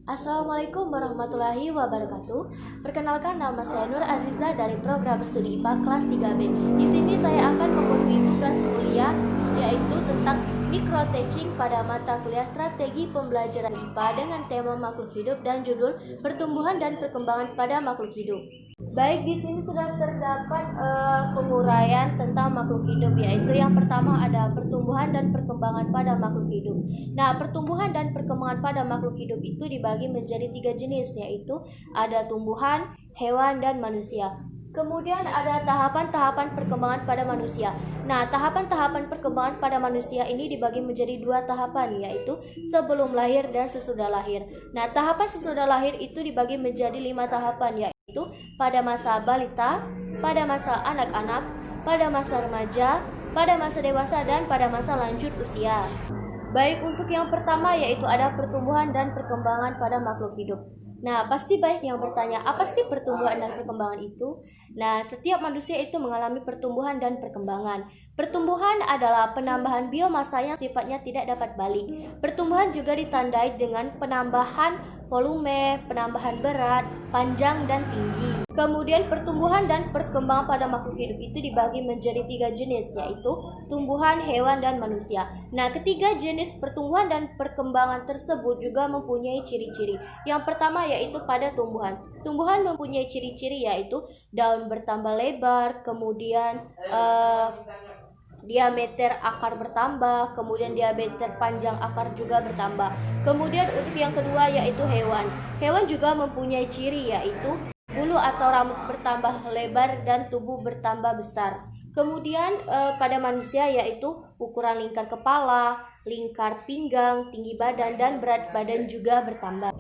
Assalamualaikum warahmatullahi wabarakatuh. Perkenalkan, nama saya Nur Aziza dari program studi IPA kelas 3B. Di sini saya akan memenuhi tugas kuliah yaitu tentang micro teaching pada mata kuliah strategi pembelajaran IPA dengan tema makhluk hidup dan judul pertumbuhan dan perkembangan pada makhluk hidup. Baik, di sini sudah terdapat penguraian tentang makhluk hidup, yaitu yang pertama ada pertumbuhan dan perkembangan pada makhluk hidup. Nah, pertumbuhan dan perkembangan pada makhluk hidup itu dibagi menjadi 3 jenis, yaitu ada tumbuhan, hewan, dan manusia. Kemudian ada tahapan-tahapan perkembangan pada manusia. Nah, tahapan-tahapan perkembangan pada manusia ini dibagi menjadi 2 tahapan, yaitu sebelum lahir dan sesudah lahir. Nah, tahapan sesudah lahir itu dibagi menjadi 5 tahapan, yaitu pada masa balita, pada masa anak-anak, pada masa remaja, pada masa dewasa, dan pada masa lanjut usia. Baik, untuk yang pertama yaitu ada pertumbuhan dan perkembangan pada makhluk hidup. Nah, pasti banyak yang bertanya, apa sih pertumbuhan dan perkembangan itu? Nah, setiap manusia itu mengalami pertumbuhan dan perkembangan. Pertumbuhan adalah penambahan biomasa yang sifatnya tidak dapat balik. Pertumbuhan juga ditandai dengan penambahan volume, penambahan berat, panjang, dan tinggi. Kemudian pertumbuhan dan perkembangan pada makhluk hidup itu dibagi menjadi 3 jenis, yaitu tumbuhan, hewan, dan manusia. Nah, ketiga jenis pertumbuhan dan perkembangan tersebut juga mempunyai ciri-ciri. Yang pertama yaitu pada tumbuhan. Tumbuhan mempunyai ciri-ciri yaitu daun bertambah lebar, kemudian diameter akar bertambah, kemudian diameter panjang akar juga bertambah. Kemudian untuk yang kedua yaitu hewan. Hewan juga mempunyai ciri yaitu bulu atau rambut bertambah lebar dan tubuh bertambah besar. Kemudian pada manusia yaitu ukuran lingkar kepala, lingkar pinggang, tinggi badan, dan berat badan juga bertambah.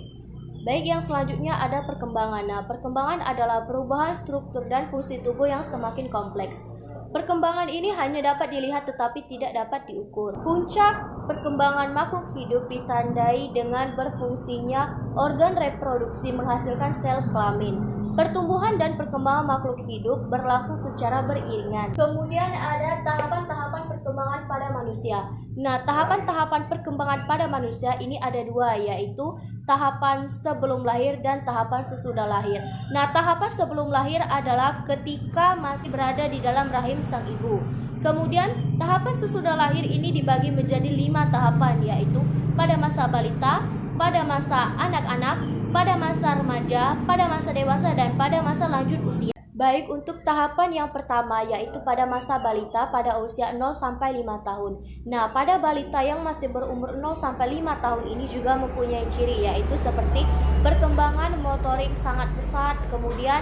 Baik, yang selanjutnya ada perkembangan. Nah, perkembangan adalah perubahan struktur dan fungsi tubuh yang semakin kompleks. Perkembangan ini hanya dapat dilihat tetapi tidak dapat diukur. Puncak perkembangan makhluk hidup ditandai dengan berfungsinya organ reproduksi menghasilkan sel kelamin. Pertumbuhan dan perkembangan makhluk hidup berlangsung secara beriringan. Kemudian ada tahapan-tahapan perkembangan pada manusia. Nah, tahapan-tahapan perkembangan pada manusia ini ada 2, yaitu tahapan sebelum lahir dan tahapan sesudah lahir. Nah, tahapan sebelum lahir adalah ketika masih berada di dalam rahim sang ibu. Kemudian tahapan sesudah lahir ini dibagi menjadi 5 tahapan, yaitu pada masa balita, pada masa anak-anak, pada masa remaja, pada masa dewasa, dan pada masa lanjut usia. Baik, untuk tahapan yang pertama yaitu pada masa balita pada usia 0 sampai 5 tahun. Nah, pada balita yang masih berumur 0 sampai 5 tahun ini juga mempunyai ciri yaitu seperti perkembangan motorik sangat pesat, kemudian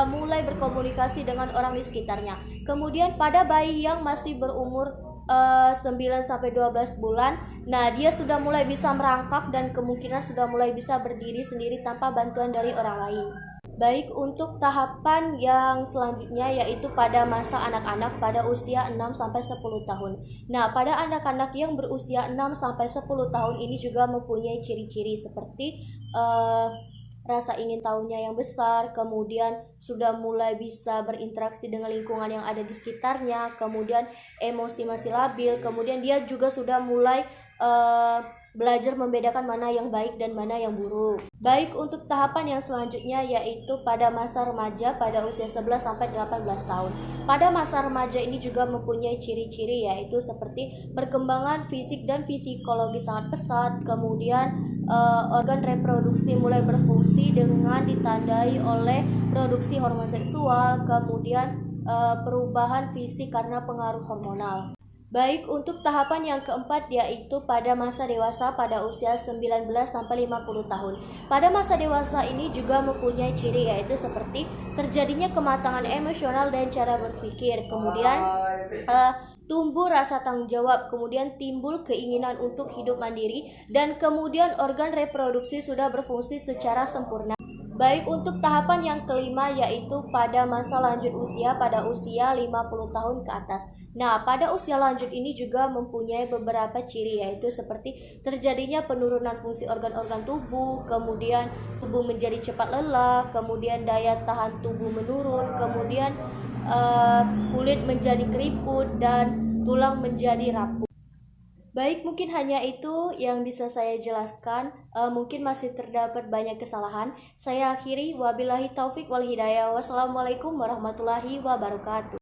mulai berkomunikasi dengan orang di sekitarnya. Kemudian pada bayi yang masih berumur 9 sampai 12 bulan, nah dia sudah mulai bisa merangkak dan kemungkinan sudah mulai bisa berdiri sendiri tanpa bantuan dari orang lain. Baik, untuk tahapan yang selanjutnya yaitu pada masa anak-anak pada usia 6 sampai 10 tahun. Nah, pada anak-anak yang berusia 6 sampai 10 tahun ini juga mempunyai ciri-ciri seperti rasa ingin tahunya yang besar, kemudian sudah mulai bisa berinteraksi dengan lingkungan yang ada di sekitarnya, kemudian emosi masih labil, kemudian dia juga sudah mulai belajar membedakan mana yang baik dan mana yang buruk. Baik, untuk tahapan yang selanjutnya yaitu pada masa remaja pada usia 11 sampai 18 tahun. Pada masa remaja ini juga mempunyai ciri-ciri yaitu seperti perkembangan fisik dan psikologi sangat pesat, kemudian organ reproduksi mulai berfungsi dengan ditandai oleh produksi hormon seksual, kemudian perubahan fisik karena pengaruh hormonal. Baik, untuk tahapan yang keempat yaitu pada masa dewasa pada usia 19 sampai 50 tahun. Pada masa dewasa ini juga mempunyai ciri yaitu seperti terjadinya kematangan emosional dan cara berpikir, kemudian tumbuh rasa tanggung jawab, kemudian timbul keinginan untuk hidup mandiri, dan kemudian organ reproduksi sudah berfungsi secara sempurna. Baik, untuk tahapan yang kelima yaitu pada masa lanjut usia pada usia 50 tahun ke atas. Nah, pada usia lanjut ini juga mempunyai beberapa ciri yaitu seperti terjadinya penurunan fungsi organ-organ tubuh, kemudian tubuh menjadi cepat lelah, kemudian daya tahan tubuh menurun, kemudian kulit menjadi keriput dan tulang menjadi rapuh. Baik, mungkin hanya itu yang bisa saya jelaskan. Mungkin masih terdapat banyak kesalahan. Saya akhiri, wabillahi taufik wal hidayah. Wassalamualaikum warahmatullahi wabarakatuh.